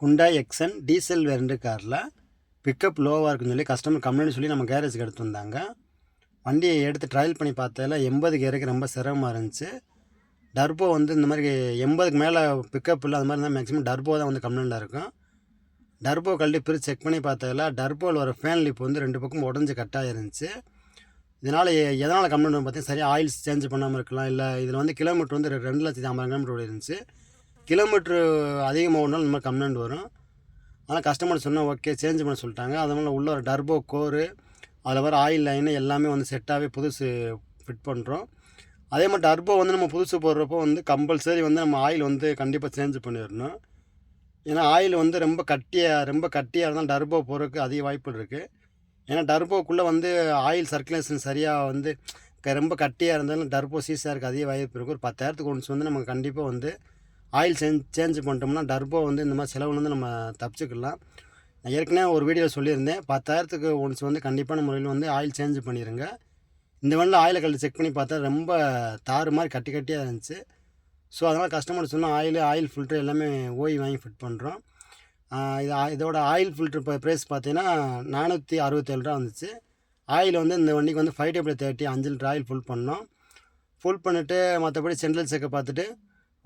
Hyundai எக்ஸன் diesel variant காரில் pickup லோவாக இருக்குன்னு சொல்லி கஸ்டமர் கம்ப்ளைண்ட் சொல்லி நம்ம கேரேஜுக்கு எடுத்து வந்தாங்க. வண்டியை எடுத்து ட்ரையல் பண்ணி பார்த்ததில் 80க்கு ஏறக்கு ரொம்ப சிரமமாக இருந்துச்சு. டர்போ இந்த மாதிரி 80க்கு மேலே பிக்கப் இல்லை, அது மாதிரி இருந்தால் மேக்ஸிமம் டர்போ தான் கம்ப்ளைண்ட்டாக இருக்கும். டர்போ கழட்டி பிரித்து செக் பண்ணி பார்த்ததில் டர்போவில் வர ஃபேன் லிப் 2 பக்கம் உடஞ்சி கட்டாக இருந்துச்சு. இதனால் எதனால் கம்ப்ளைண்ட் பார்த்தீங்கன்னா, சரியாக ஆயில் சேஞ்ச் பண்ணாமல் இருக்கலாம், இல்லை இதில் கிலோமீட்டர் 2,50,000 கிலோமீட்டர் இருந்துச்சு. கிலோமீட்ரு அதிகமாக ஓடினாலும் இந்த மாதிரி கம்ப்ளைண்ட் வரும். ஆனால் கஸ்டமர் சொன்னால் ஓகே சேஞ்ச் பண்ண சொல்லிட்டாங்க. அதனால் உள்ள ஒரு டர்போ கோரு, அதில் வர ஆயில் லைனு எல்லாமே செட்டாகவே புதுசு ஃபிட் பண்ணுறோம். அதே மாதிரி டர்போ நம்ம புதுசு போடுறப்போ கம்பல்சரி நம்ம ஆயில் கண்டிப்பாக சேஞ்ச் பண்ணிடணும். ஏன்னா ஆயில் ரொம்ப கட்டியாக இருந்தால் டர்போ போகிறதுக்கு அதிக வாய்ப்புகள் இருக்குது. ஏன்னா டர்போக்குள்ளே ஆயில் சர்க்குலேஷன் சரியாக ரொம்ப கட்டியாக இருந்தாலும் டர்போ சீஸாக இருக்குது, அதிக வாய்ப்பு இருக்குது. ஒரு 10,000க்கு ஒன்ஸ் நம்ம கண்டிப்பாக ஆயில் சேஞ்ச் பண்ணிட்டோம்னா டர்போ இந்த மாதிரி செலவுலேருந்து நம்ம தப்பிச்சுக்கலாம். நான் ஏற்கனவே ஒரு வீடியோவில் சொல்லியிருந்தேன், 10,000க்கு ஒன்ஸ் கண்டிப்பான முறையில் ஆயில் சேஞ்ச் பண்ணிடுங்க. இந்த வண்டியில் ஆயிலை கழட்டி செக் பண்ணி பார்த்தா ரொம்ப தாறு மாதிரி கட்டியாக இருந்துச்சு. ஸோ அதனால் கஸ்டமர் சொன்னால் ஆயில் ஃபில்ட்ரு எல்லாமே வாங்கி ஃபிட் பண்ணுறோம். இதோட ஆயில் ஃபில்ட்ரு ப்ரைஸ் பார்த்தீங்கன்னா 467 ரூபா வந்துச்சு. ஆயில் இந்த வண்டிக்கு 5W30 5 லிட்டர் ஆயில் ஃபுல் பண்ணோம். ஃபுல் பண்ணிவிட்டு மற்றபடி சென்ட்ரல் செக்கை பார்த்துட்டு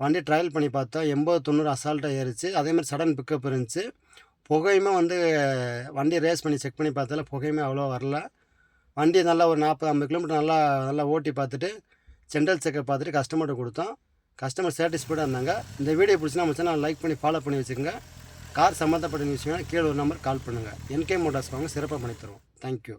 வண்டி ட்ரையல் பண்ணி பார்த்தோம். 80-90 அசால்ட்டாக ஏறிச்சு. அதேமாதிரி சடன் பிக்கப் இருந்துச்சு. புகையுமே வண்டி ரேஸ் பண்ணி செக் பண்ணி பார்த்தால புகையுமே அவ்வளோ வரல. வண்டி நல்லா ஒரு 40-50 கிலோமீட்டர் நல்லா ஓட்டி பார்த்துட்டு சென்ட்ரல் செக்கை பார்த்துட்டு கஸ்டமர்கிட்ட கொடுத்தோம். கஸ்டமர் சாட்டிஸ்ஃபைடாக இருந்தாங்க. இந்த வீடியோ பிடிச்சினா நம்ம சேனல் லைக் பண்ணி ஃபாலோ பண்ணி வச்சுக்கோங்க. கார் சம்மந்தப்பட்ட விஷயம்னா கீழே ஒரு நம்பர் கால் பண்ணுங்கள். NK மோட்டார்ஸ் வாங்க, சிறப்பாக பண்ணி தருவோம். தேங்க்யூ.